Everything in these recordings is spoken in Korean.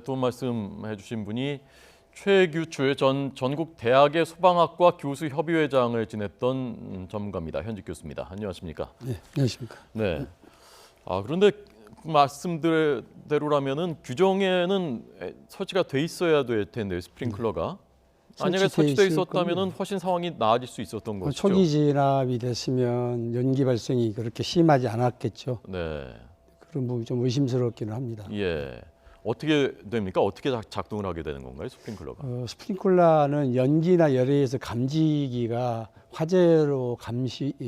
또 말씀해 주신 분이 최규추 전 전국 대학의 소방학과 교수 협의회장을 지냈던 전문가입니다. 현직 교수입니다. 안녕하십니까? 네, 안녕하십니까? 네. 그런데 말씀대로라면은 규정에는 설치가 돼 있어야 될 텐데 스프링클러가 만약에 설치돼 있었다면은 훨씬 상황이 나아질 수 있었던 것이죠. 초기 진압이 됐으면 연기 발생이 그렇게 심하지 않았겠죠. 네. 그런 부분이 좀 의심스럽기는 합니다. 예. 어떻게 됩니까? 어떻게 작동을 하게 되는 건가요, 스프링클러가? 스프링클러는 연기나 열에 의해서 감지기가 화재로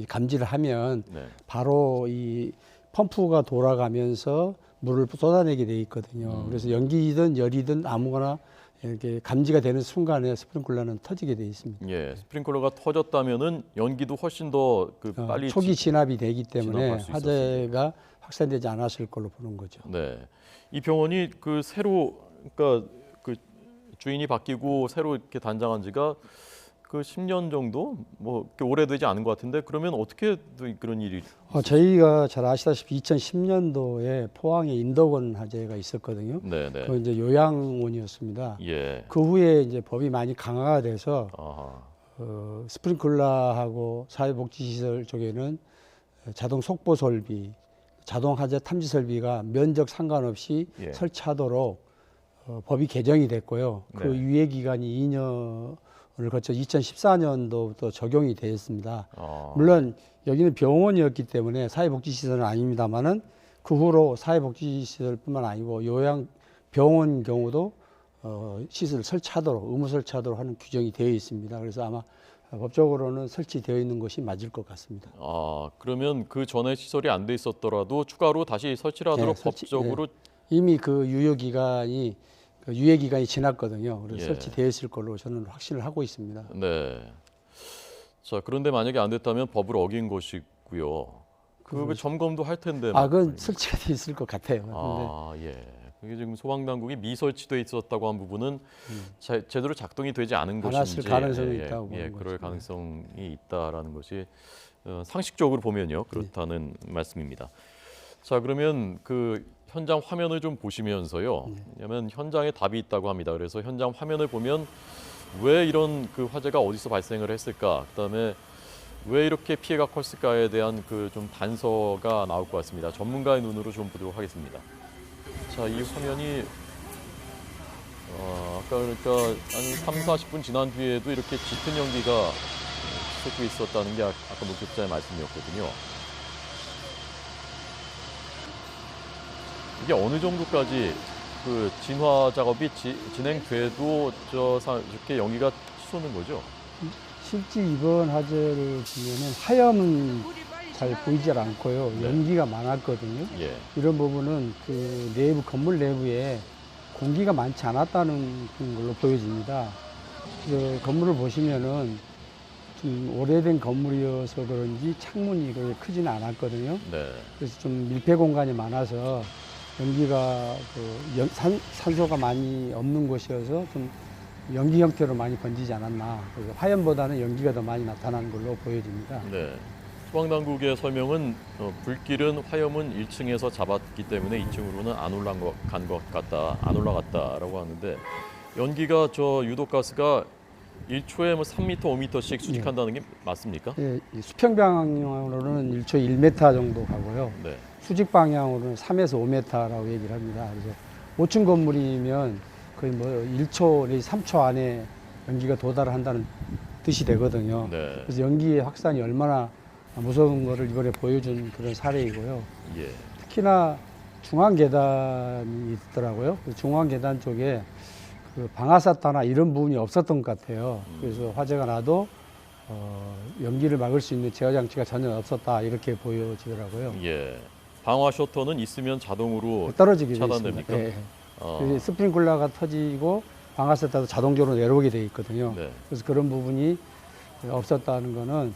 감지를 하면 네. 바로 이 펌프가 돌아가면서 물을 쏟아내게 돼 있거든요. 그래서 연기든 열이든 아무거나 이렇게 감지가 되는 순간에 스프링클러는 터지게 돼 있습니다. 예, 스프링클러가 터졌다면은 연기도 훨씬 더 빨리 초기 진압이 되기 때문에 진압할 수 화재가 확산되지 않았을 걸로 보는 거죠. 네, 이 병원이 새로 그러니까 주인이 바뀌고 새로 이렇게 단장한 지가 10년 정도 뭐 오래되지 않은 것 같은데 그러면 어떻게 그런 일이? 저희가 잘 아시다시피 2010년도에 포항에 인덕원 화재가 있었거든요. 네, 네. 그 이제 요양원이었습니다. 예. 그 후에 이제 법이 많이 강화가 돼서 아하. 스프링클러하고 사회복지시설 쪽에는 자동 속보 설비, 자동 화재 탐지 설비가 면적 상관없이 예. 설치하도록 법이 개정이 됐고요. 그 네. 유예 기간이 2년을 거쳐 2014년도부터 적용이 되었습니다. 물론 여기는 병원이었기 때문에 사회복지시설은 아닙니다만은 그 후로 사회복지시설뿐만 아니고 요양병원 경우도 시설을 설치하도록 의무 설치하도록 하는 규정이 되어 있습니다. 그래서 아마 법적으로는 설치되어 있는 것이 맞을 것 같습니다. 그러면 그 전에 시설이 안 돼 있었더라도 추가로 다시 설치를 하도록 법적으로 이미 그 유예 기간이 지났거든요. 그래서 예. 설치되어 있을 걸로 저는 확신을 하고 있습니다. 네. 자, 그런데 만약에 안 됐다면 법을 어긴 것이고요. 그 점검도 할 텐데. 그건 설치가 되어 있을 것 같아요. 예. 그게 지금 소방당국이 미설치돼 있었다고 한 부분은 제대로 작동이 되지 않은 것인지 가능성이 있다고 보는 그럴 거죠. 가능성이 있다라는 것이 상식적으로 보면요 그렇다는 말씀입니다. 자, 그러면 현장 화면을 좀 보시면서요. 왜냐하면 현장에 답이 있다고 합니다. 그래서 현장 화면을 보면 왜 이런 화재가 어디서 발생을 했을까? 그다음에 왜 이렇게 피해가 컸을까에 대한 좀 단서가 나올 것 같습니다. 전문가의 눈으로 좀 보도록 하겠습니다. 자, 이 화면이 아까 그러니까 한 30-40분 지난 뒤에도 이렇게 짙은 연기가 솟고 있었다는 게 아까 목격자의 말씀이었거든요. 이게 어느 정도까지 진화 작업이 진행돼도 이렇게 연기가 솟는 거죠? 실제 이번 화재를 보면은 하염은 잘 보이질 않고요. 네. 연기가 많았거든요. 예. 이런 부분은 건물 내부에 공기가 많지 않았다는 걸로 보여집니다. 건물을 보시면은 좀 오래된 건물이어서 그런지 창문이 그렇게 크지는 않았거든요. 네. 그래서 좀 밀폐 공간이 많아서 연기가 산소가 많이 없는 곳이어서 좀 연기 형태로 많이 번지지 않았나. 그래서 화염보다는 연기가 더 많이 나타나는 걸로 보여집니다. 네. 소방당국의 설명은 불길은 화염은 1층에서 잡았기 때문에 2층으로는 안 올라갔다라고 하는데 연기가 유독가스가 1초에 3m, 5m씩 수직한다는 게 맞습니까? 예, 수평 방향으로는 1초에 1m 정도 가고요. 네. 수직 방향으로는 3에서 5m라고 얘기를 합니다. 그래서 5층 건물이면 거의 1초 내지 3초 안에 연기가 도달한다는 뜻이 되거든요. 네. 그래서 연기의 확산이 얼마나 무서운 거를 이번에 보여준 그런 사례이고요. 예. 특히나 중앙 계단이 있더라고요. 중앙 계단 쪽에 방아사타나 이런 부분이 없었던 것 같아요. 그래서 화재가 나도 연기를 막을 수 있는 제어 장치가 전혀 없었다 이렇게 보여지더라고요. 예. 방화 셔터는 있으면 자동으로 떨어지게 차단됩니까? 돼 있습니다. 스프링클러가 터지고 방아사타도 자동적으로 내려오게 돼 있거든요. 네. 그래서 그런 부분이 없었다는 거는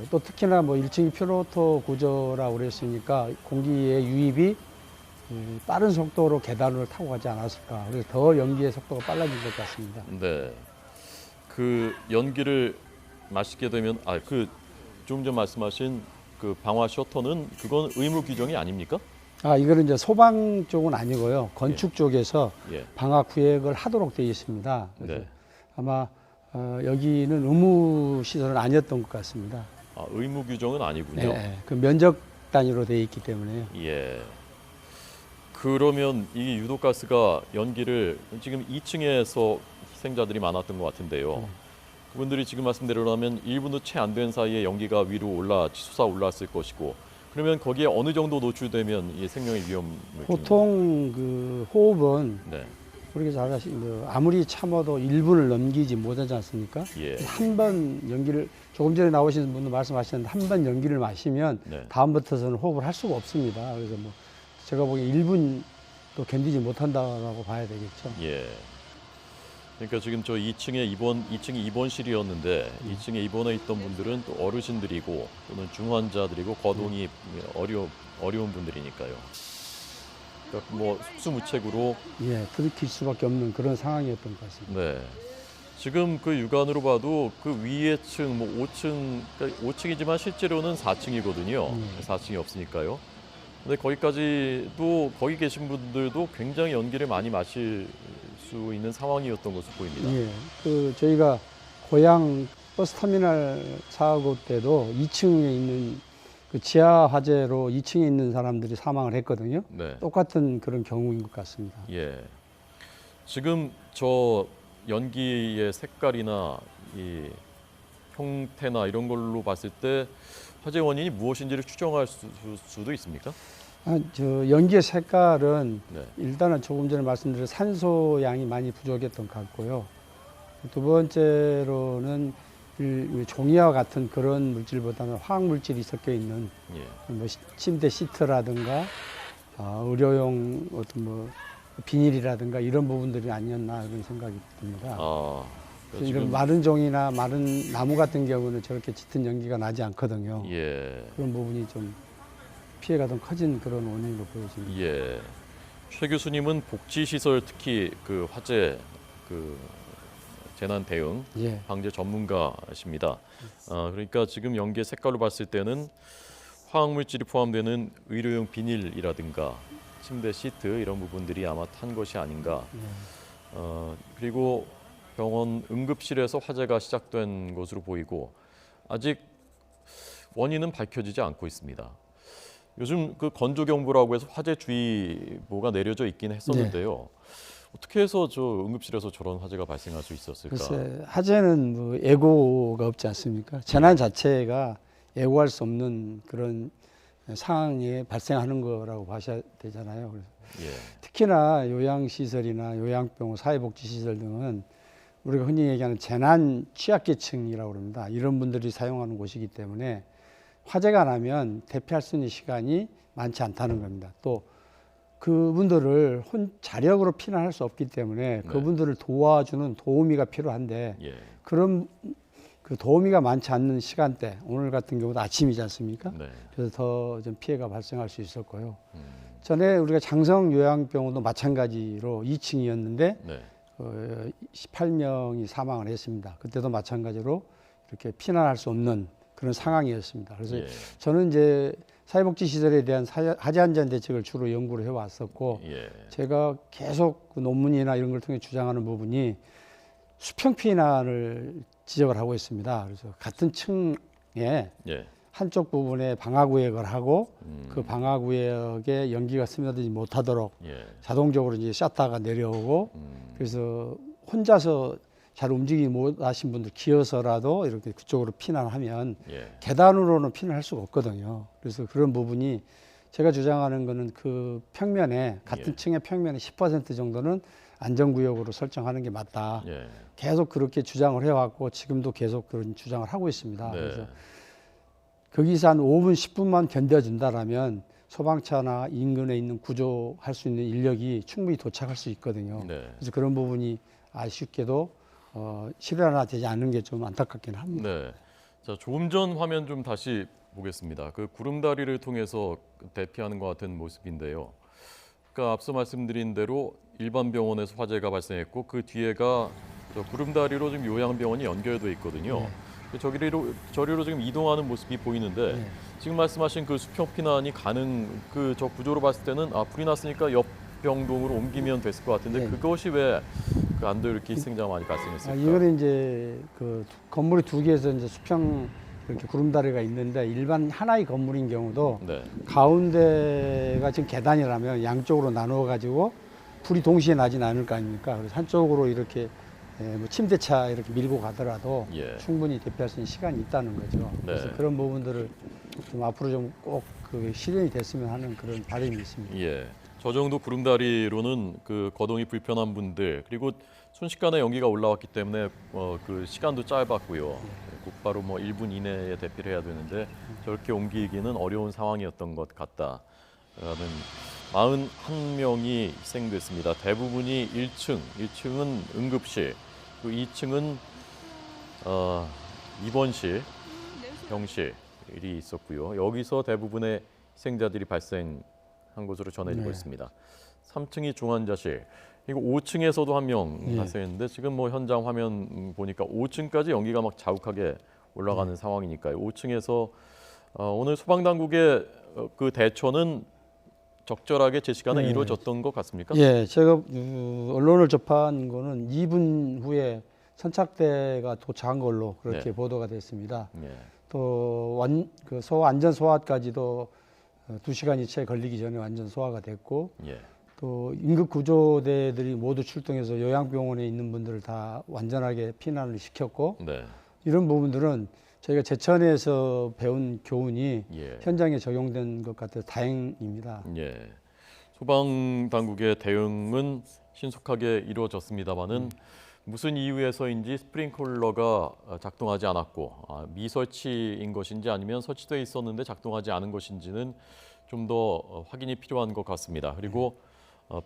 또 특히나 1층이 퓨로토 구조라고 그랬으니까 공기의 유입이 빠른 속도로 계단을 타고 가지 않았을까. 그래서 더 연기의 속도가 빨라진 것 같습니다. 네. 연기를 마시게 되면 좀 전 말씀하신 방화 셔터는 그건 의무 규정이 아닙니까? 이거는 이제 소방 쪽은 아니고요. 건축 쪽에서 예. 방화 구획을 하도록 되어 있습니다. 그래서 네. 아마 여기는 의무 시설은 아니었던 것 같습니다. 의무 규정은 아니군요. 네, 그 면적 단위로 되어 있기 때문에요. 예. 그러면 이 유독가스가 연기를 지금 2층에서 희생자들이 많았던 것 같은데요. 그분들이 지금 말씀대로라면 1분도 채 안 된 사이에 연기가 위로 치솟아 올랐을 것이고, 그러면 거기에 어느 정도 노출되면 이 생명의 위험을 보통 그 호흡은 네. 우리가 잘 아시는 아무리 참아도 1분을 넘기지 못하지 않습니까? 예. 한 번 연기를 조금 전에 나오신 분도 말씀하셨는데 한 번 연기를 마시면 네. 다음부터서는 호흡을 할 수가 없습니다. 그래서 뭐 제가 보기에 1분도 견디지 못한다라고 봐야 되겠죠. 예. 그러니까 지금 저 2층이 입원실이었는데 2층에 입원해 있던 분들은 또 어르신들이고 또는 중환자들이고 거동이 어려운 분들이니까요. 그러니까 뭐 속수무책으로 들킬 수밖에 없는 그런 상황이었던 것 같습니다. 네. 지금 그 육안으로 봐도 그 위에 층, 뭐 5층, 그러니까 5층이지만 실제로는 4층이거든요. 4층이 없으니까요. 근데 거기 계신 분들도 굉장히 연기를 많이 마실 수 있는 상황이었던 것으로 보입니다. 그 저희가 고양 버스터미널 사고 때도 2층에 있는 그 지하 화재로 2층에 있는 사람들이 사망을 했거든요. 네. 똑같은 그런 경우인 것 같습니다. 예. 지금 저 연기의 색깔이나 이 형태나 이런 걸로 봤을 때 화재 원인이 무엇인지를 추정할 수도 있습니까? 저 연기의 색깔은 네. 일단은 조금 전에 말씀드린 산소 양이 많이 부족했던 것 같고요. 두 번째로는 종이와 같은 그런 물질보다는 화학 물질이 섞여 있는 뭐 침대 시트라든가 의료용 어떤 뭐 비닐이라든가 이런 부분들이 아니었나 이런 생각이 듭니다. 이런 마른 종이나 마른 나무 같은 경우는 저렇게 짙은 연기가 나지 않거든요. 예. 그런 부분이 좀 피해가 더 커진 그런 원인으로 보여집니다. 예. 최 교수님은 복지시설 특히 그 화재 재난 대응 방재 전문가십니다. 그러니까 지금 연기의 색깔로 봤을 때는 화학물질이 포함되는 의료용 비닐이라든가 침대 시트 이런 부분들이 아마 탄 것이 아닌가. 그리고 병원 응급실에서 화재가 시작된 것으로 보이고 아직 원인은 밝혀지지 않고 있습니다. 요즘 그 건조경보라고 해서 화재주의보가 내려져 있긴 했었는데요. 어떻게 해서 저 응급실에서 저런 화재가 발생할 수 있었을까? 글쎄, 화재는 뭐 예고가 없지 않습니까? 재난 자체가 예고할 수 없는 그런 상황에 발생하는 거라고 봐야 되잖아요. 그래서 특히나 요양시설이나 요양병원, 사회복지시설 등은 우리가 흔히 얘기하는 재난 취약계층이라고 합니다. 이런 분들이 사용하는 곳이기 때문에 화재가 나면 대피할 수 있는 시간이 많지 않다는 겁니다. 또 그분들을 자력으로 피난할 수 없기 때문에 그분들을 도와주는 도우미가 필요한데 그런 그 도우미가 많지 않는 시간대, 오늘 같은 경우도 아침이지 않습니까? 그래서 더 좀 피해가 발생할 수 있었고요. 전에 우리가 장성 요양병원도 마찬가지로 2층이었는데 18명이 사망을 했습니다. 그때도 마찬가지로 이렇게 피난할 수 없는 그런 상황이었습니다. 그래서 저는 이제 사회복지 시설에 대한 화재 안전 대책을 주로 연구를 해왔었고 제가 계속 그 논문이나 이런 걸 통해 주장하는 부분이 수평 피난을 지적을 하고 있습니다. 그래서 같은 층에 한쪽 부분에 방화구역을 하고 그 방화구역에 연기가 스며들지 못하도록 자동적으로 이제 셔터가 내려오고 그래서 혼자서 잘 움직이지 못하신 분들 기어서라도 이렇게 그쪽으로 피난하면 계단으로는 피난할 수가 없거든요. 그래서 그런 부분이 제가 주장하는 거는 그 평면에 같은 층의 평면에 10% 정도는 안전구역으로 설정하는 게 맞다. 계속 그렇게 주장을 해왔고 지금도 계속 그런 주장을 하고 있습니다. 그래서 거기서 한 5분, 10분만 견뎌준다라면 소방차나 인근에 있는 구조할 수 있는 인력이 충분히 도착할 수 있거든요. 그래서 그런 부분이 아쉽게도 실현화되지 않는 게 좀 안타깝긴 합니다. 자, 조금 전 화면 좀 다시 보겠습니다. 그 구름다리를 통해서 대피하는 것 같은 모습인데요. 그러니까 앞서 말씀드린 대로 일반 병원에서 화재가 발생했고 그 뒤에가 저 구름다리로 지금 요양병원이 연결돼 있거든요. 저리로 지금 이동하는 모습이 보이는데 지금 말씀하신 그 수평 피난이 저 구조로 봤을 때는 불이 났으니까 옆 병동으로 옮기면 됐을 것 같은데 네. 그것이 왜 그 안도 이렇게 희생자가 많이 발생했을까? 이거는 이제 그 건물이 두 개에서 이제 수평 이렇게 구름다리가 있는데 일반 하나의 건물인 경우도 네. 가운데가 지금 계단이라면 양쪽으로 나누어 가지고 불이 동시에 나진 않을 거 아닙니까? 그래서 한쪽으로 이렇게 뭐 침대차 이렇게 밀고 가더라도 예. 충분히 대피할 수 있는 시간이 있다는 거죠. 그래서 네. 그런 부분들을 좀 앞으로 좀 꼭 그 실현이 됐으면 하는 그런 바람이 있습니다. 예. 저 정도 구름다리로는 그 거동이 불편한 분들 그리고 순식간에 연기가 올라왔기 때문에 그 시간도 짧았고요. 곧바로 뭐 1분 이내에 대피를 해야 되는데 저렇게 옮기기는 어려운 상황이었던 것 같다라는 41명이 희생됐습니다. 대부분이 1층은 응급실, 또 2층은 입원실, 병실이 있었고요. 여기서 대부분의 희생자들이 발생한 것으로 전해지고 네. 있습니다. 3층이 중환자실, 그리고 5층에서도 한 명 예. 발생했는데 지금 뭐 현장 화면 보니까 5층까지 연기가 막 자욱하게 올라가는 네. 상황이니까요. 5층에서 오늘 소방당국의 그 대처는 적절하게 제 시간에 네. 이루어졌던 것 같습니까? 예, 제가 언론을 접한 거는 2분 후에 선착대가 도착한 걸로 그렇게 네. 보도가 됐습니다. 예. 또 안전 소화까지도 2시간이 채 걸리기 전에 완전 소화가 됐고 예. 또 응급 구조대들이 모두 출동해서 요양병원에 있는 분들을 다 완전하게 피난을 시켰고 네. 이런 부분들은 저희가 제천에서 배운 교훈이 예. 현장에 적용된 것 같아서 다행입니다. 예. 소방 당국의 대응은 신속하게 이루어졌습니다만은 무슨 이유에서인지 스프링클러가 작동하지 않았고 미설치인 것인지 아니면 설치돼 있었는데 작동하지 않은 것인지는 좀 더 확인이 필요한 것 같습니다. 그리고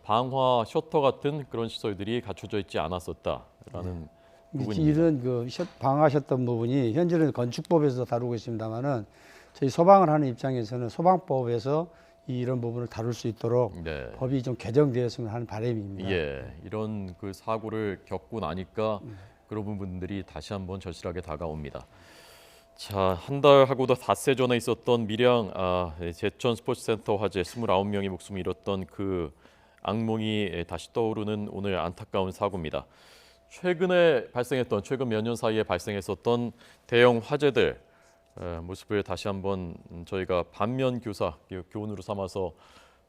방화 셔터 같은 그런 시설들이 갖춰져 있지 않았었다라는 부분입니다. 이런 방하셨던 부분이 현재는 건축법에서 다루고 있습니다만은 저희 소방을 하는 입장에서는 소방법에서 이런 부분을 다룰 수 있도록 네. 법이 좀 개정되었으면 하는 바람입니다. 예, 이런 그 사고를 겪고 나니까 그런 부분들이 다시 한번 절실하게 다가옵니다. 자, 한 달하고도 닷새 전에 있었던 밀양 제천 스포츠센터 화재 29명이 목숨을 잃었던 그 악몽이 다시 떠오르는 오늘 안타까운 사고입니다. 최근 몇 년 사이에 발생했었던 대형 화재들 모습을 다시 한번 저희가 반면 교훈으로 삼아서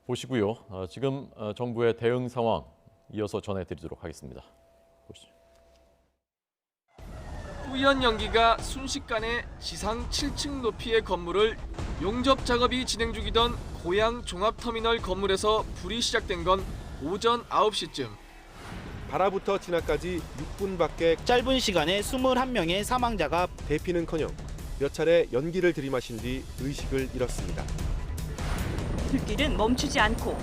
보시고요. 지금 정부의 대응 상황 이어서 전해드리도록 하겠습니다. 보시죠. 뿌연 연기가 순식간에 지상 7층 높이의 건물을 용접 작업이 진행 중이던 고양 종합터미널 건물에서 불이 시작된 건 오전 9시쯤. 발화부터 진화까지 6분밖에 짧은 시간에 21명의 사망자가 대피는커녕 몇 차례 연기를 들이마신 뒤 의식을 잃었습니다. 불길은 멈추지 않고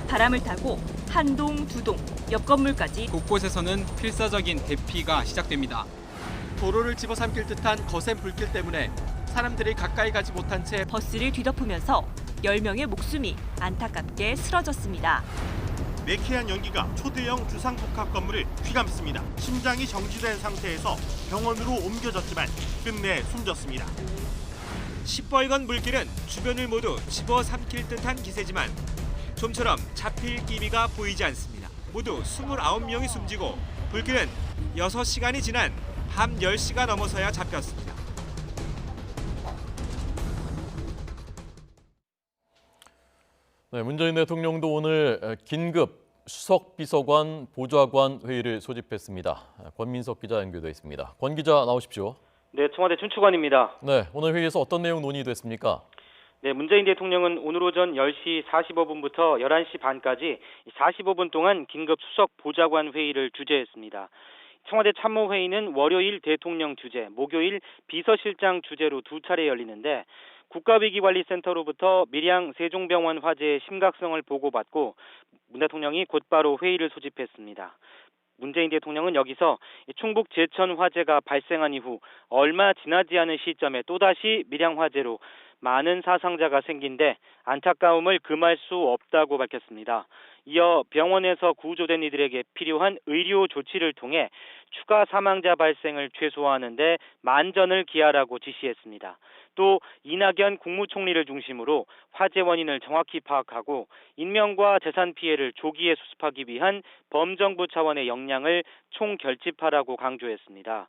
바람을 타고 한 동, 두 동, 옆 건물까지 곳곳에서는 필사적인 대피가 시작됩니다. 도로를 집어삼킬 듯한 거센 불길 때문에 사람들이 가까이 가지 못한 채 버스를 뒤덮으면서 10명의 목숨이 안타깝게 쓰러졌습니다. 매캐한 연기가 초대형 주상복합 건물을 휘감습니다. 심장이 정지된 상태에서 병원으로 옮겨졌지만 끝내 숨졌습니다. 시뻘건 물길은 주변을 모두 집어삼킬 듯한 기세지만 좀처럼 잡힐 기미가 보이지 않습니다. 모두 29명이 숨지고 불길은 6시간이 지난 밤 10시가 넘어서야 잡혔습니다. 네, 문재인 대통령도 오늘 긴급 수석 비서관 보좌관 회의를 소집했습니다. 권민석 기자 연결돼 있습니다. 권 기자 나오십시오. 네, 청와대 춘추관입니다. 네, 오늘 회의에서 어떤 내용 논의됐습니까? 네, 문재인 대통령은 오늘 오전 10시 45분부터 11시 반까지 45분 동안 긴급 수석 보좌관 회의를 주재했습니다. 청와대 참모회의는 월요일 대통령 주재, 목요일 비서실장 주재로 두 차례 열리는데 국가위기관리센터로부터 밀양 세종병원 화재의 심각성을 보고받고 문 대통령이 곧바로 회의를 소집했습니다. 문재인 대통령은 여기서 충북 제천 화재가 발생한 이후 얼마 지나지 않은 시점에 또다시 밀양 화재로 많은 사상자가 생긴데 안타까움을 금할 수 없다고 밝혔습니다. 이어 병원에서 구조된 이들에게 필요한 의료 조치를 통해 추가 사망자 발생을 최소화하는 데 만전을 기하라고 지시했습니다. 또 이낙연 국무총리를 중심으로 화재 원인을 정확히 파악하고 인명과 재산 피해를 조기에 수습하기 위한 범정부 차원의 역량을 총결집하라고 강조했습니다.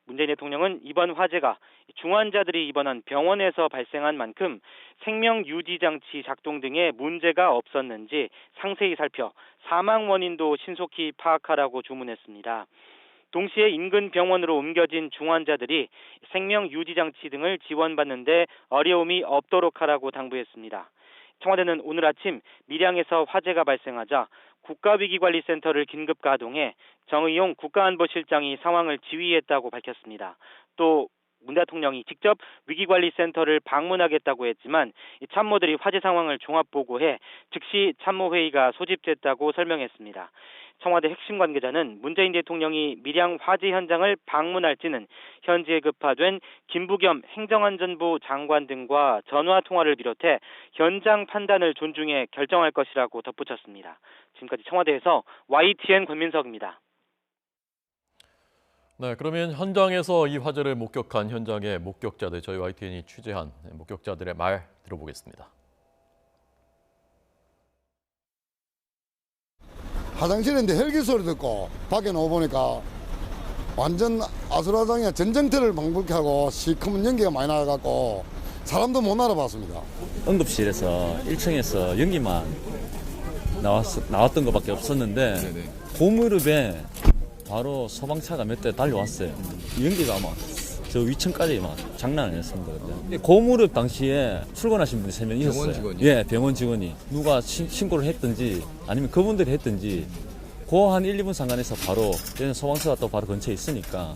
문재인 대통령은 이번 화재가 중환자들이 입원한 병원에서 발생한 만큼 생명 유지 장치 작동 등의 문제가 없었는지 상세히 살펴 사망 원인도 신속히 파악하라고 주문했습니다. 동시에 인근 병원으로 옮겨진 중환자들이 생명 유지 장치 등을 지원받는 데 어려움이 없도록 하라고 당부했습니다. 청와대는 오늘 아침 밀양에서 화재가 발생하자 국가위기관리센터를 긴급 가동해 정의용 국가안보실장이 상황을 지휘했다고 밝혔습니다. 또 문 대통령이 직접 위기관리센터를 방문하겠다고 했지만 참모들이 화재 상황을 종합보고해 즉시 참모회의가 소집됐다고 설명했습니다. 청와대 핵심 관계자는 문재인 대통령이 밀양 화재 현장을 방문할지는 현지에 급파된 김부겸 행정안전부 장관 등과 전화 통화를 비롯해 현장 판단을 존중해 결정할 것이라고 덧붙였습니다. 지금까지 청와대에서 YTN 권민석입니다. 네, 그러면 현장에서 이 화재를 목격한 현장의 목격자들, 저희 YTN이 취재한 목격자들의 말 들어보겠습니다. 화장실인데 헬기 소리 듣고 밖에 나와보니까 완전 아수라장에 전쟁터를 방불케 하고 시커먼 연기가 많이 나가고 사람도 못 알아봤습니다. 응급실에서 1층에서 연기만 나왔던 것밖에 없었는데 그 무렵에 바로 소방차가 몇 대 달려왔어요. 연기가 막 저 위층까지 막 장난 아니었습니다. 그때. 그 무렵 당시에 출근하신 분이 3명 있었어요. 병원 직원이? 예, 병원 직원이. 누가 신고를 했든지 아니면 그분들이 했든지 그 한 1, 2분 상관에서 바로 소방차가 또 바로 근처에 있으니까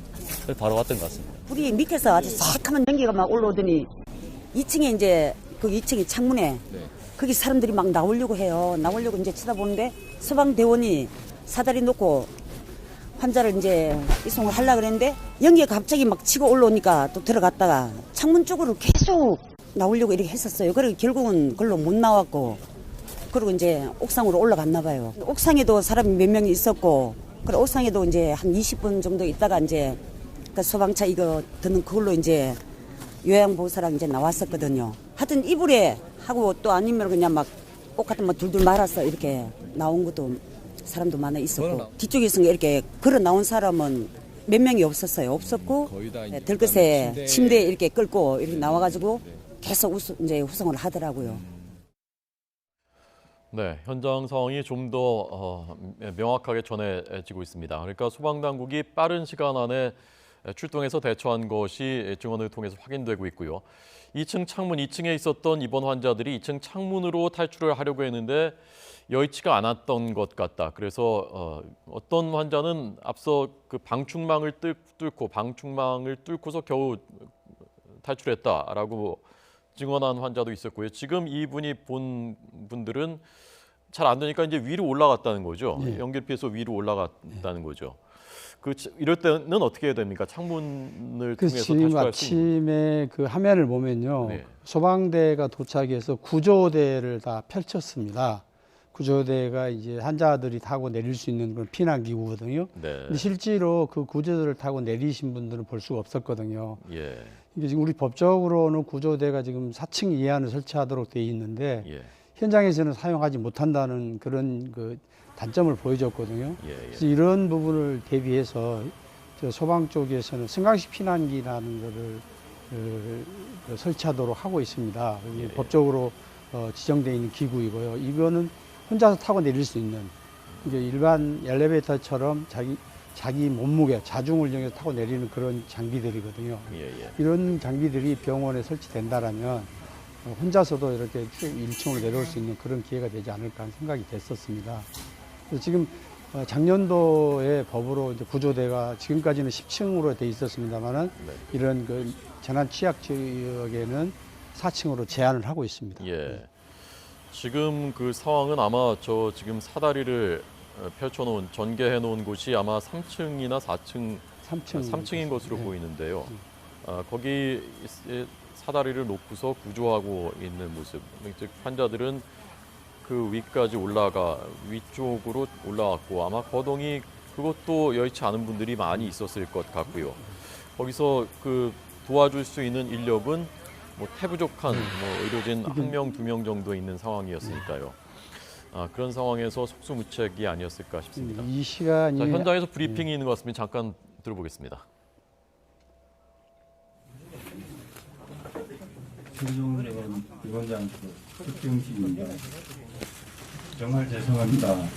바로 왔던 것 같습니다. 불이 밑에서 아주 새카만 연기가 막 올라오더니 2층에 이제 그 2층에 창문에 거기 사람들이 막 나오려고 해요. 나오려고 이제 쳐다보는데 소방대원이 사다리 놓고 환자를 이제 이송을 하려고 그랬는데 연기가 갑자기 막 치고 올라오니까 또 들어갔다가 창문 쪽으로 계속 나오려고 이렇게 했었어요. 그리고 결국은 그걸로 못 나왔고 그리고 이제 옥상으로 올라갔나 봐요. 옥상에도 사람이 몇 명이 있었고 그리고 옥상에도 이제 한 20분 정도 있다가 이제 그 소방차 이거 드는 그걸로 이제 요양보호사랑 이제 나왔었거든요. 하여튼 이불에 하고 또 아니면 그냥 막 옷 같은 거 둘둘 말아서 이렇게 나온 것도 사람도 많아 있었고 뒤쪽에서 이렇게 걸어 나온 사람은 몇 명이 없었어요. 없었고 들것에 침대에 이렇게 끌고 이렇게 나와가지고 계속 이제 후송을 하더라고요. 네, 현장 상황이 좀 더 명확하게 전해지고 있습니다. 그러니까 소방당국이 빠른 시간 안에 출동해서 대처한 것이 증언을 통해서 확인되고 있고요. 2층 창문 2층에 있었던 입원 환자들이 2층 창문으로 탈출을 하려고 했는데 여의치가 않았던 것 같다. 그래서 어떤 환자는 앞서 그 방충망을 뚫고서 겨우 탈출했다라고 증언한 환자도 있었고요. 지금 이분이 본 분들은 잘 안 되니까 이제 위로 올라갔다는 거죠. 네. 연기를 피해서 위로 올라갔다는 거죠. 이럴 때는 어떻게 해야 됩니까? 창문을 통해서 지금 탈출할 수 있는. 아침에 그 화면을 보면요. 네. 소방대가 도착해서 구조대를 다 펼쳤습니다. 구조대가 이제 환자들이 타고 내릴 수 있는 그런 피난기구거든요. 네. 근데 실제로 그 구조대를 타고 내리신 분들은 볼 수가 없었거든요. 예. 이게 지금 우리 법적으로는 구조대가 지금 4층 이하는 설치하도록 돼 있는데 예. 현장에서는 사용하지 못한다는 그런 그 단점을 보여줬거든요. 예. 그래서 이런 부분을 대비해서 저 소방 쪽에서는 승강식 피난기라는 거를 설치하도록 하고 있습니다. 이게 법적으로 지정되어 있는 기구이고요. 이거는 혼자서 타고 내릴 수 있는 이제 일반 엘리베이터처럼 자기 몸무게, 자중을 이용해서 타고 내리는 그런 장비들이거든요. 이런 장비들이 병원에 설치된다라면 혼자서도 이렇게 1층으로 내려올 수 있는 그런 기회가 되지 않을까 하는 생각이 됐었습니다. 그래서 지금 작년도에 법으로 이제 구조대가 지금까지는 10층으로 돼 있었습니다만은 이런 그 재난 취약 지역에는 4층으로 제한을 하고 있습니다. 예. 지금 그 상황은 아마 저 지금 사다리를 펼쳐놓은 전개해 놓은 곳이 아마 3층이나 4층, 3층인 것으로 보이는데요. 거기 사다리를 놓고서 구조하고 있는 모습. 즉 환자들은 그 위쪽으로 올라왔고 아마 거동이 그것도 여의치 않은 분들이 많이 있었을 것 같고요. 거기서 그 도와줄 수 있는 인력은 뭐 태부족한 의료진 1명, 2명 정도 있는 상황이었으니까요. 그런 상황에서 속수무책이 아니었을까 싶습니다. 이 시간이 자, 현장에서 브리핑이 있는 것 같습니다. 잠깐 들어보겠습니다. 최종원 위원장 특정식입니다. 정말 죄송합니다.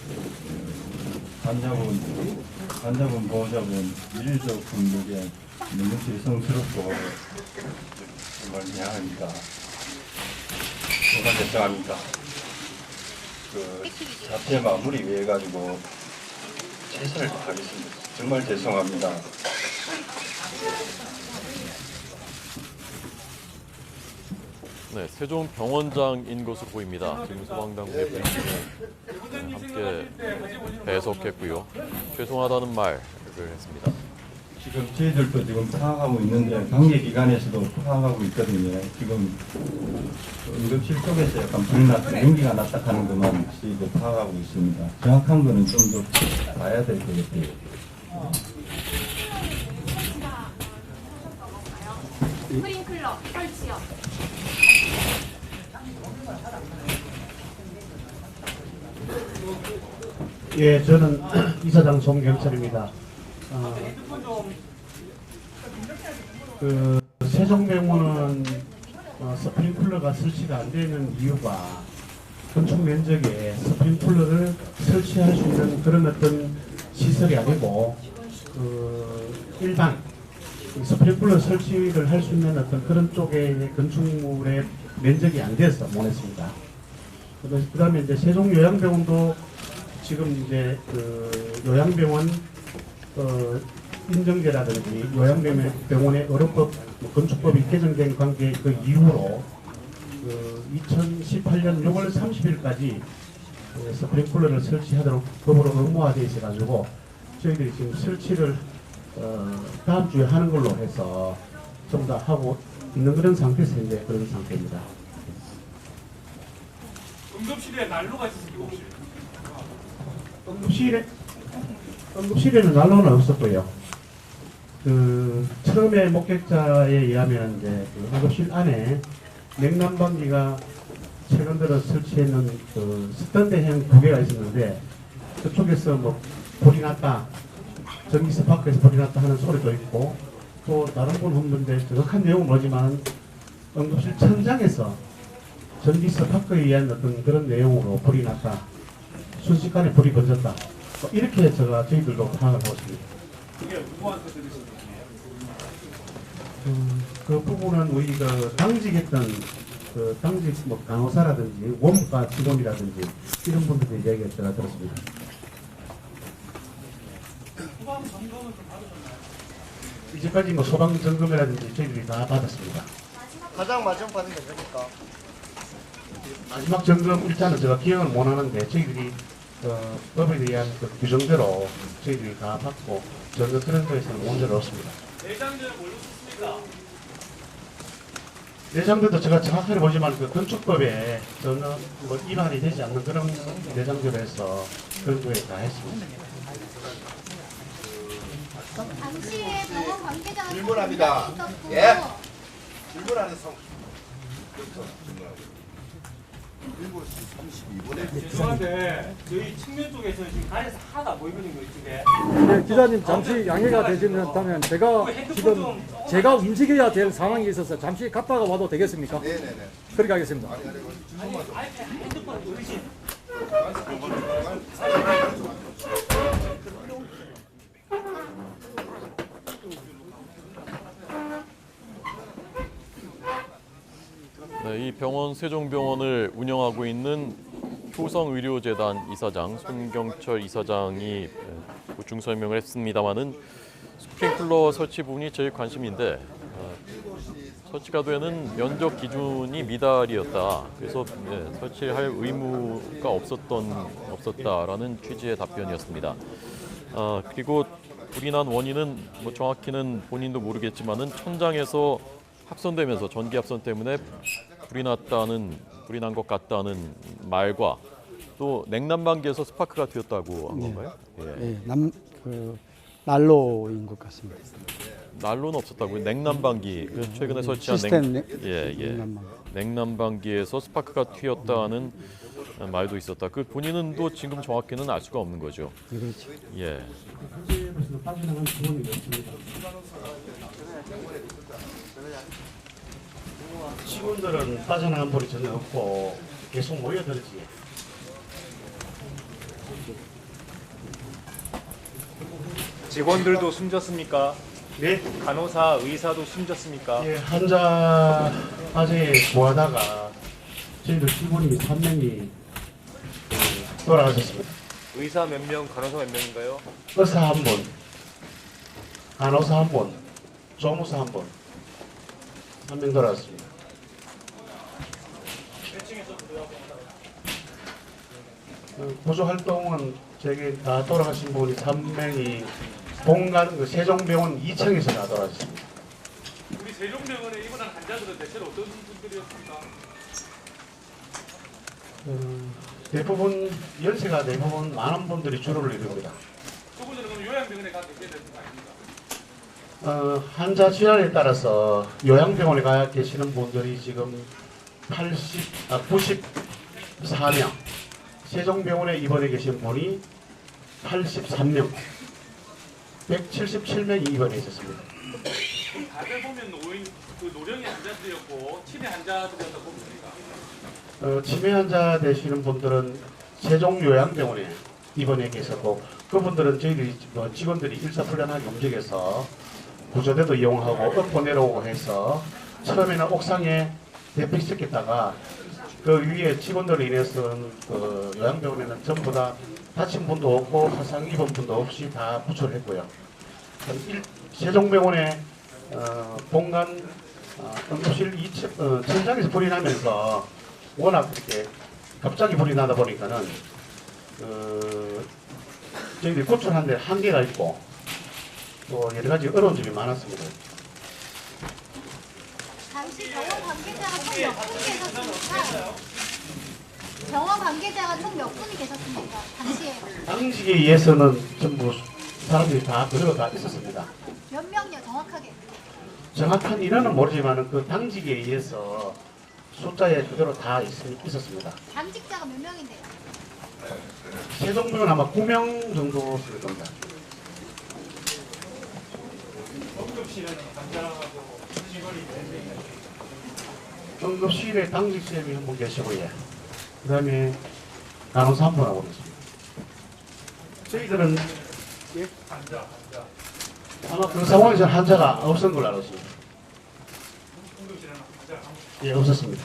환자분, 보호자분, 밀접 분들에게 너무 죄송스럽고 정말 미안합니다. 정말 죄송합니다. 그 사태 마무리 위해 가지고 최선을 다하겠습니다. 정말 죄송합니다. 네, 세종병원장인 것으로 보입니다. 지금 소방당국의 브리핑을 함께 배석했고요. 죄송하다는 말을 했습니다. 지금 저희들도 지금 파악하고 있는데 관계기관에서도 파악하고 있거든요. 지금 응급실 쪽에서 약간 불이 났다, 연기가 났다 하는 것만 저희도 파악하고 있습니다. 정확한 거는 좀 더 봐야 될 것 같아요. 스프링클러 설치요. 예, 저는 이사장 송경철입니다. 그 세종병원은 스프링클러가 설치가 안 되는 이유가 건축 면적에 스프링클러를 설치할 수 있는 그런 어떤 시설이 아니고 일반 스프링클러 설치를 할 수 있는 어떤 그런 쪽의 건축물의 면적이 안 돼서 못 했습니다. 그 다음에 이제 세종요양병원도 지금 이제 그 요양병원 인정제라든지 요양병원의 의료법 건축법이 개정된 관계 그 이후로 2018년 6월 30일까지 스프링클러를 설치하도록 법으로 의무화되어 있어가지고 저희들이 지금 설치를 다음 주에 하는 걸로 해서 좀 더 하고 있는 그런 상태에서 현재 그런 상태입니다. 응급실에 난로가 있으시고 혹시? 응급실에는 난로는 없었고요. 그 처음에 목격자에 의하면 이제 그 응급실 안에 냉난방기가 최근 들어 설치해놓은 그 스턴드형 2개가 있었는데 그쪽에서 뭐 불이 났다, 전기 스파크에서 불이 났다 하는 소리도 있고 또 다른 분 없는데 정확한 내용은 모르지만 응급실 천장에서 전기 스파크에 의한 어떤 그런 내용으로 불이 났다, 순식간에 불이 번졌다, 이렇게 저희들도 파악을 하고 있습니다. 그게 누구한테 들으신 얘기예요? 그 부분은 우리 그 당직했던 그 당직 뭐 간호사라든지 원무과 직원이라든지 이런 분들의 이야기를 제가 들었습니다. 소방 점검은 좀 받으셨나요? 이제까지 뭐 소방 점검이라든지 저희들이 다 받았습니다. 가장 마지막 받은 게 뭡니까? 마지막 점검 일자는 제가 기억을 못 하는데 저희들이 법에 의한 그 규정대로 저희들이 다 받고 전혀 그런 거에서는 문제가 없습니다. 내장재는 뭘로 썼습니까? 내장들도 제가 정확하게 보지만 그 건축법에 전혀 뭐 위반이 되지 않는 그런 내장들로 해서 그런 거에 다 했습니다. 당시에 병원 관계자가 질문합니다. 예? 질문하는 성. 죄송한데 저희 측면 쪽에서 지금 가에서 하나도 안 보이거든요, 이쪽에. 네, 기자님 잠시 양해가 되시면 제가 지금 제가 움직여야 될 상황이 있어서 잠시 갔다가 와도 되겠습니까? 네네네. 그렇게 하겠습니다. 핸드폰 어르신. 네, 이 병원 세종병원을 운영하고 있는 효성의료재단 이사장 손경철 이사장이 보충 설명을 했습니다마는 스프링클러 설치 부분이 제일 관심인데 설치가 되는 면적 기준이 미달이었다. 그래서 설치할 의무가 없었다라는 취지의 답변이었습니다. 그리고 불이 난 원인은 뭐 정확히는 본인도 모르겠지만은 천장에서 합선되면서 전기 합선 때문에 불이 난 것 같다는 말과 또 냉난방기에서 스파크가 튀었다고 한 건가요? 예, 난로인 것 같습니다. 난로는 없었다고요. 냉난방기 최근에 설치한 시스템 냉난방기에서 스파크가 튀었다는 말도 있었다. 그 본인은 또 지금 정확히는 알 수가 없는 거죠. 그렇죠. 예. 직원들은 빠져나간 볼이 전혀 없고 계속 모여들지. 직원들도 숨졌습니까? 네. 간호사, 의사도 숨졌습니까? 예, 환자 화재에 구하다가 저희들 직원이 3명이 돌아가셨습니다. 의사 몇 명, 간호사 몇 명인가요? 의사 1분, 간호사 1분, 조무사 1분, 1명 돌아갔습니다. 구조 활동은 저기 다 돌아가신 분이 3명이 본관 세종병원 2층에서 다 돌아가셨습니다. 우리 세종병원에 입원한 환자들은 대체로 어떤 분들이었습니까? 대부분 연세가 대부분 많은 분들이 주로를 이룹니다. 그분들은 그럼 요양병원에 가 계셔야 되는 거 아닙니까? 환자 질환에 따라서 요양병원에 가 계시는 분들이 지금 94명, 세종병원에 입원해 계신 분이 83명, 177명이 입원해 있었습니다. 그럼 다들 보면 노령의 환자들이었고 치매 환자들이었다고 봅니까? 치매 환자 되시는 분들은 세종요양병원에 입원해 계셨고 그분들은 저희들이 직원들이 일사불란하게 움직여서 구조대도 이용하고 업고 내려오고 해서 처음에는 옥상에 대피시켰다가 그 위에 직원들로 인해서 그 요양병원에는 전부 다 다친 분도 없고 화상 입은 분도 없이 다 구출을 했고요. 세종병원에 본관 응급실 2층 천장에서 불이 나면서 워낙 이렇게 갑자기 불이 나다 보니까는 저희들이 구출하는 데 한계가 있고 또 여러 가지 어려운 점이 많았습니다. 당시 병원 관계자가 총 몇 분이 계셨습니까? 병원 관계자가 총 몇 분이 계셨습니까? 당시에 당직에 의해서는 전부 사람들이 다 그대로 다 있었습니다. 몇 명이요 정확하게? 정확한 인원은 모르지만 그 당직에 의해서 숫자에 그대로 다 있었습니다. 당직자가 몇 명인데요? 세종병원 아마 9명 정도 쓸 겁니다. 응급실에는 환자하고 직원이 있는데 응급실에 당직쌤이 한 분 계시고요. 그 다음에 간호사 한 분 하고 있습니다. 저희들은 환자 아마 그 상황에서 환자가 없었던 걸로 알고 있습니다. 응급실에는 환자가 예, 없었습니다.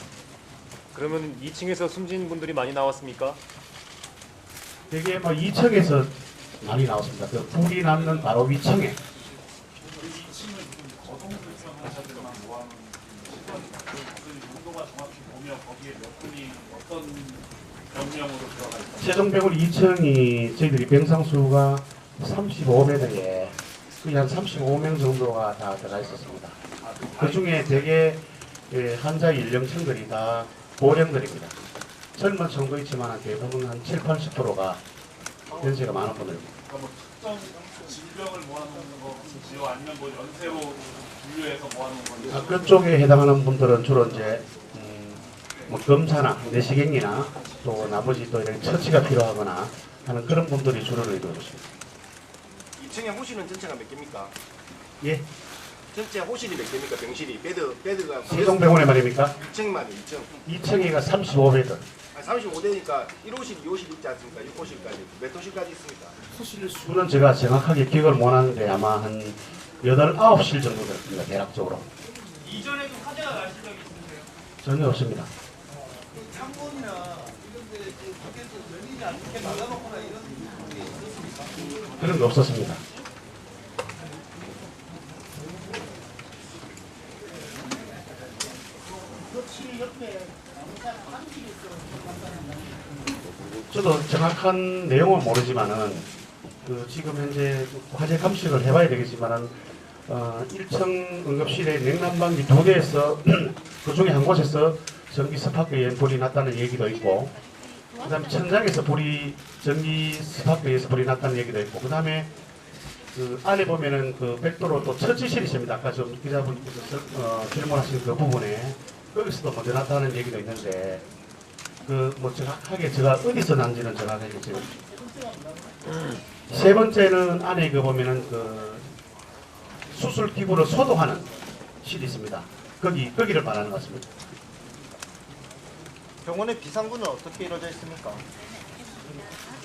그러면 2층에서 숨진 분들이 많이 나왔습니까? 되게 뭐 2층에서 많이 나왔습니다. 그 불이 났는 바로 위층에. 세종병원 2층이 저희들이 병상수가 35매대에 거의 한 35명 정도가 다 들어가 있었습니다. 그 중에 대개 환자 연령층들이 다 고령들입니다. 젊은 층도 있지만 대부분 한 70~80%가 연세가 많은 분들입니다. 특정 질병을 모아놓는 것이지요? 아니면 뭐 연세로 분류해서 모아놓은 건지? 그쪽에 해당하는 분들은 주로 이제 뭐 검사나 내시경이나 또 나머지 또 이런 처치가 필요하거나 하는 그런 분들이 주로를 이루고 있습니다. 2층에 호실은 전체가 몇 개입니까? 예. 전체 호실이 몇 개입니까? 병실이 베드가 세종병원에 말입니까? 2층만 2층. 2층이가 35베드. 35대니까 1호실, 2호실 있지 않습니까? 6호실까지. 몇 호실까지 있습니까? 호실 수는 제가 정확하게 기억을 못하는데 아마 한 8, 9실 정도 됐습니다. 대략적으로. 이전에도 화재가 나신 적이 있으세요? 전혀 없습니다. 창문이나 이런 데 밖에서 열리지 않게 막아놓거나 이런 게 있었습니까? 그런 게 없었습니다. 저도 정확한 내용은 모르지만은 그 지금 현재 화재 감식을 해봐야 되겠지만은 1층 응급실에 냉난방기 2대에서 그 중에 한 곳에서 전기 스파크에 의한 불이 났다는 얘기도 있고, 그다음에 천장에서 전기 스파크에 의해서 불이 났다는 얘기도 있고, 그다음에 그 안에 보면은 그 별도로 또 처치실이 있습니다. 아까 좀 기자분께서 질문하신 그 부분에 거기서도 먼저 났다는 얘기도 있는데, 그 뭐 정확하게 제가 어디서 난지는 정확하게 지금. 세 번째는 안에 그 보면은 그 수술 기구를 소독하는 실이 있습니다. 거기를 말하는 것 같습니다. 병원의 비상구는 어떻게 이루어져 있습니까?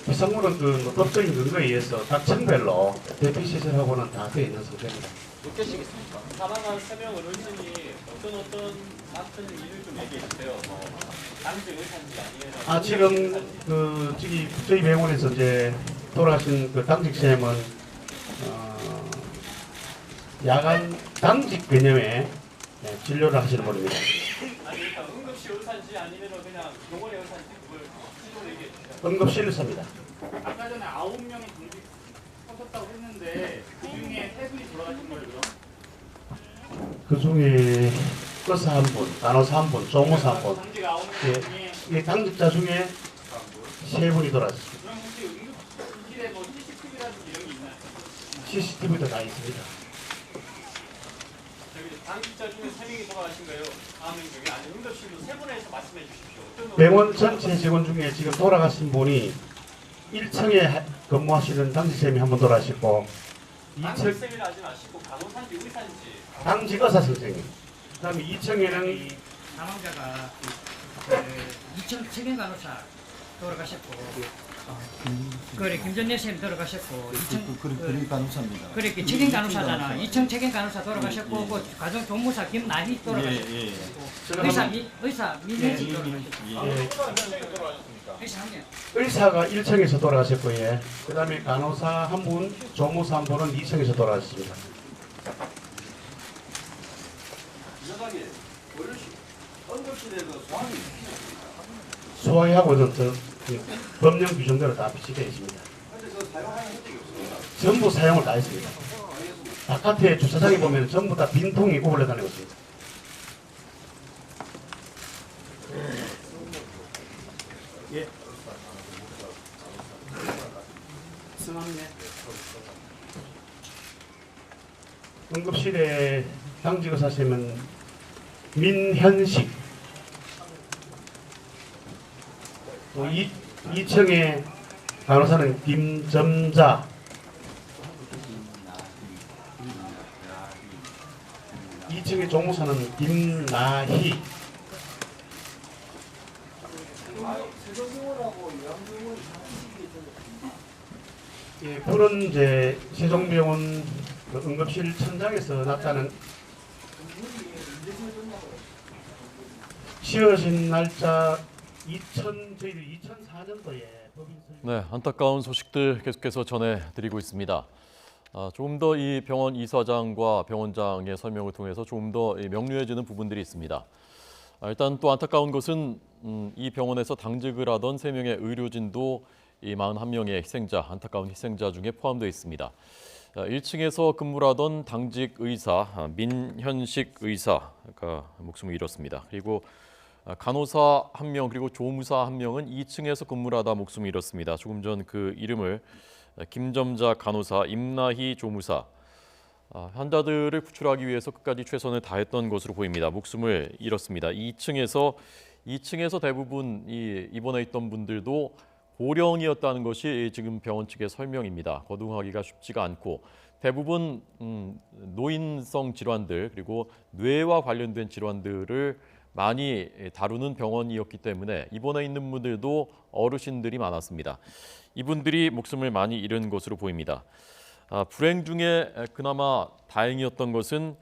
비상구는 그 법적인 근거에 의해서 각 층별로 대피 시설하고는 다 되어 있는 상태입니다. 몇 개씩 있습니까? 사망한 3명 의료진이 어떤 맡은 일을 좀 얘기해 주세요. 당직 의사인지 아니면 지금 저희 병원에서 이제 돌아가신 그 당직 쌤은 야간 당직 개념의 진료를 하시는 분입니다. 아니 그러니까 응급실 의사인지 아니면 그냥 병원의 의사인지 그걸 구체적으로 얘기해 주세요. 응급실 의사입니다. 아까 전에 9명이 당직하셨다고 했는데 그 중에 3분이 돌아가신 거예요, 그럼? 그 중에 의사 한 분, 간호사 한 분, 조무사 한 분, 예, 당직자 중에 3분이 돌아가셨습니다. 그럼 혹시 응급실에 뭐 CCTV라든지 이런 게 있나요? CCTV도 다 있습니다. 당직자 중에 3명이 돌아가신 거예요? 9명 중에 아니 응급실로 3분에서 말씀해 주십시오. 병원 전체 직원 중에 지금 돌아가신 분이 1층에 근무하시는 당직쌤이 한 분 돌아가셨고, 당직쌤이라 하지 마시고 간호사인지 의사인지. 당직 의사 선생님. 그다음에 2층에는 사망자가 2층 책임 간호사 돌아가셨고, 그래 김전예 쌤 돌아가셨고, 2층 그래 간호사입니다. 그래 책임 간호사잖아. 2층 책임 간호사 돌아가셨고, 그 가정 조무사 김나희 돌아가셨고, 의사 민혜지 돌아가셨고. 의사가 1층에서 돌아가셨고, 예. 그다음에 간호사 한 분, 조무사 한 분은 2층에서 돌아가셨습니다. 소화기하고는 법령 규정대로 다 비치되어 있습니다. 전부 사용을 다 했습니다. 바깥에 주차장에 보면 전부 다 빈통이 올라다니고 있습니다. 예. 응급실에 당직 의사쌤은 민현식, 또 2층에 간호사는 김점자, 2층의 조무사는 김나희, 예, 불은 이제 세종병원 그 응급실 천장에서 났다는 지어진 날짜 저희들 2004년도에 법인 네, 안타까운 소식들 계속해서 전해드리고 있습니다. 조금 더 이 병원 이사장과 병원장의 설명을 통해서 조금 더 명료해지는 부분들이 있습니다. 일단 또 안타까운 것은 이 병원에서 당직을 하던 3명의 의료진도 이 41명의 희생자, 안타까운 희생자 중에 포함되어 있습니다. 1층에서 근무를 하던 당직 의사 민현식 의사가 목숨을 잃었습니다. 그리고 간호사 1명 그리고 조무사 1명은 2층에서 근무를 하다 목숨을 잃었습니다. 조금 전 그 이름을 김점자 간호사, 임나희 조무사, 환자들을 구출하기 위해서 끝까지 최선을 다했던 것으로 보입니다. 목숨을 잃었습니다. 2층에서 대부분 입원해 있던 분들도 고령이었다는 것이 지금 병원 측의 설명입니다. 거동하기가 쉽지가 않고 대부분 노인성 질환들 그리고 뇌와 관련된 질환들을 많이 다루는 병원이었기 때문에 입원해 있는 분들도 어르신들이 많았습니다. 이분들이 목숨을 많이 잃은 것으로 보입니다. 불행 중에 그나마 다행이었던 것은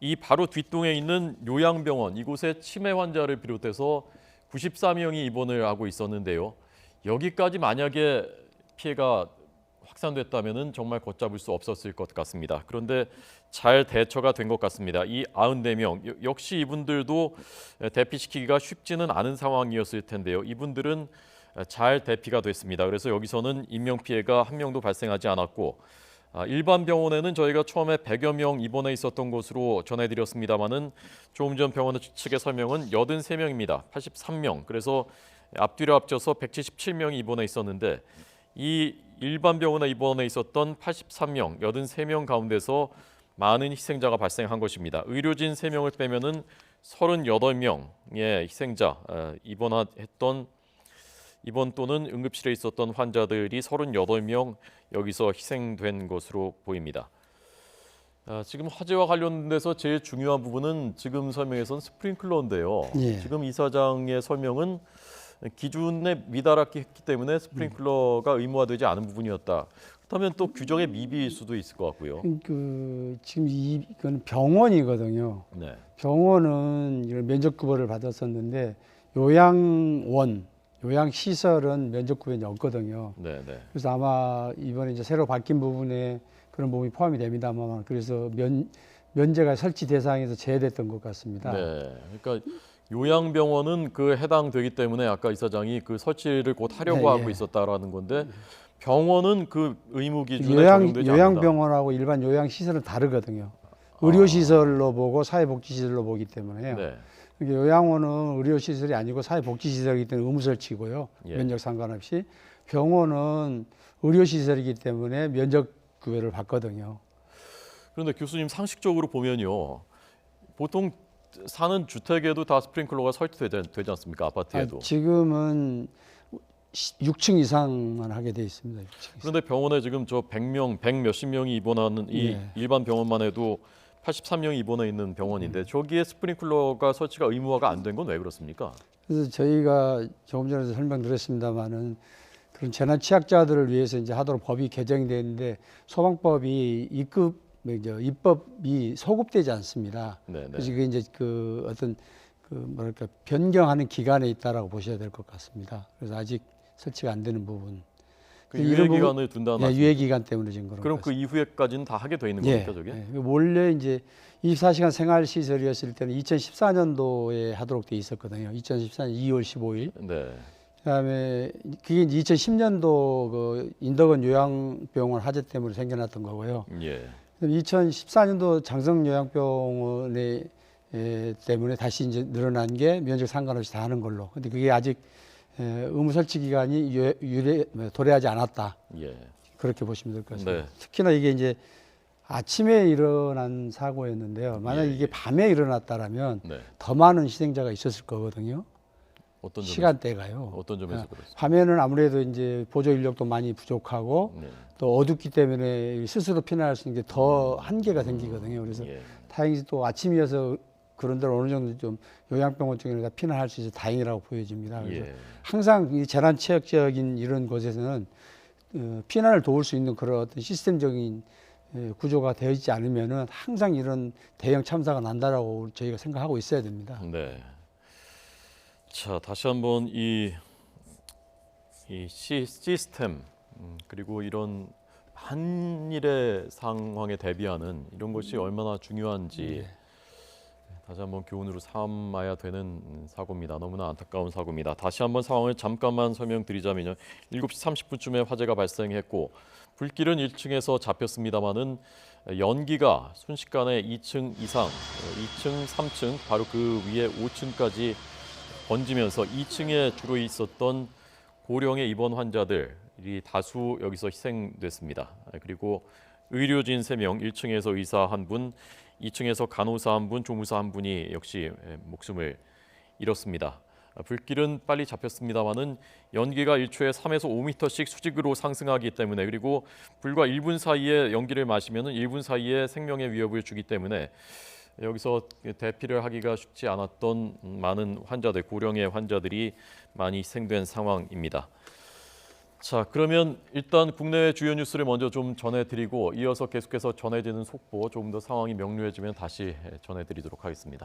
이 바로 뒷동에 있는 요양병원, 이곳에 치매 환자를 비롯해서 94명이 입원을 하고 있었는데요. 여기까지 만약에 피해가 확산됐다면 정말 걷잡을 수 없었을 것 같습니다. 그런데 잘 대처가 된 것 같습니다. 이 94명, 역시 이분들도 대피시키기가 쉽지는 않은 상황이었을 텐데요. 이분들은 잘 대피가 됐습니다. 그래서 여기서는 인명피해가 한 명도 발생하지 않았고 일반 병원에는 저희가 처음에 100여 명 입원해 있었던 것으로 전해드렸습니다마는 조금 전 병원 측의 설명은 83명입니다. 83명. 그래서 앞뒤로 합쳐서 177명이 입원해 있었는데 이 일반 병원에 입원해 있었던 83명, 83명 가운데서 많은 희생자가 발생한 것입니다. 의료진 3명을 빼면은 38명의 희생자, 입원 또는 응급실에 있었던 환자들이 38명 여기서 희생된 것으로 보입니다. 지금 화재와 관련돼서 제일 중요한 부분은 지금 설명에서는 스프링클러인데요. 예. 지금 이사장의 설명은 기준에 미달했기 때문에 스프링클러가 의무화되지 않은 부분이었다. 그렇다면 또 규정의 미비일 수도 있을 것 같고요. 지금 이건 병원이거든요. 네. 병원은 이런 면적급여를 받았었는데 요양원, 요양시설은 면적급여는 없거든요. 네, 네. 그래서 아마 이번에 이제 새로 바뀐 부분에 그런 부분이 포함이 됩니다만 그래서 면제가 설치 대상에서 제외됐던 것 같습니다. 네, 그러니까 요양병원은 그 해당되기 때문에 아까 이사장이 그 설치를 곧 하려고 네, 하고 예. 있었다라는 건데 적용은 그 의무 기준에 적용되지 않는다. 요양병원하고 일반 요양시설은 다르거든요. 의료시설로 보고 사회복지시설로 보기 때문에요. 네. 요양원은 의료시설이 아니고 사회복지시설이기 때문에 의무 설치고요. 예. 면적 상관없이. 병원은 의료시설이기 때문에 면적급여를 받거든요. 그런데 교수님 상식적으로 보면요. 보통 사는 주택에도 다 스프링클러가 설치되지 않습니까? 아파트에도. 지금은 6층 이상만 하게 돼 있습니다. 6층 이상. 그런데 병원에 지금 저 100명, 100 몇십 명이 입원하는 이 네. 일반 병원만 해도 83명이 입원해 있는 병원인데 저기에 스프링클러가 설치가 의무화가 안 된 건 왜 그렇습니까? 그래서 저희가 조금 전에도 설명드렸습니다마는 그런 재난 취약자들을 위해서 이제 하도록 법이 개정이 되는데 소방법이 입법이 소급되지 않습니다. 네네. 그래서 그게 이제 그 어떤 뭐랄까 변경하는 기간에 있다라고 보셔야 될 것 같습니다. 그래서 아직 설치가 안 되는 부분. 그 유예 기간을 둔다는 유예 기간 때문에 지금 그런 그럼 그 이후에까지는 다 하게 돼 있는 겁니까, 저게? 원래 이제 24시간 생활 시설이었을 때는 2014년도에 하도록 돼 있었거든요. 2014년 2월 15일. 네. 그다음에 그게 이제 2010년도 그 인덕원 요양병원 화재 때문에 생겨났던 거고요. 예. 2014년도 장성요양병원에 때문에 다시 이제 늘어난 게 면적 상관없이 다 하는 걸로. 근데 그게 아직 의무 설치 기간이 도래하지 않았다. 예. 그렇게 보시면 될 것 같습니다. 네. 특히나 이게 이제 아침에 일어난 사고였는데요. 만약 이게 밤에 일어났다라면 더 많은 희생자가 있었을 거거든요. 어떤 시간대가요. 어떤 점에서 그렇습니까? 밤에는 아무래도 이제 보조 인력도 많이 부족하고 또 어둡기 때문에 스스로 피난할 수 있는 게 더 한계가 생기거든요. 그래서 다행히 또 아침이어서 그런 데로 어느 정도 좀 요양병원 쪽에 다 피난할 수 있어서 다행이라고 보여집니다. 그래서 항상 이 재난취약적인 이런 곳에서는 피난을 도울 수 있는 그런 어떤 시스템적인 구조가 되어 있지 않으면은 항상 이런 대형 참사가 난다라고 저희가 생각하고 있어야 됩니다. 네. 자, 다시 한번 이 시스템 그리고 이런 한일의 상황에 대비하는 이런 것이 얼마나 중요한지 다시 한번 교훈으로 삼아야 되는 사고입니다. 너무나 안타까운 사고입니다. 다시 한번 상황을 잠깐만 설명드리자면요. 7시 30분쯤에 화재가 발생했고 불길은 1층에서 잡혔습니다마는 연기가 순식간에 2층 이상, 2층, 3층, 바로 그 위에 5층까지 번지면서 2층에 주로 있었던 고령의 입원 환자들이 다수 여기서 희생됐습니다. 그리고 의료진 3명, 1층에서 의사 1분, 2층에서 간호사 1분, 조무사 1분이 역시 목숨을 잃었습니다. 불길은 빨리 잡혔습니다마는 연기가 1초에 3에서 5m씩 수직으로 상승하기 때문에 그리고 불과 1분 사이에 연기를 마시면 1분 사이에 생명의 위협을 주기 때문에 여기서 대피를 하기가 쉽지 않았던 많은 환자들, 고령의 환자들이 많이 희생된 상황입니다. 자, 그러면 일단 국내외 주요 뉴스를 먼저 좀 전해드리고 이어서 계속해서 전해지는 속보 조금 더 상황이 명료해지면 다시 전해드리도록 하겠습니다.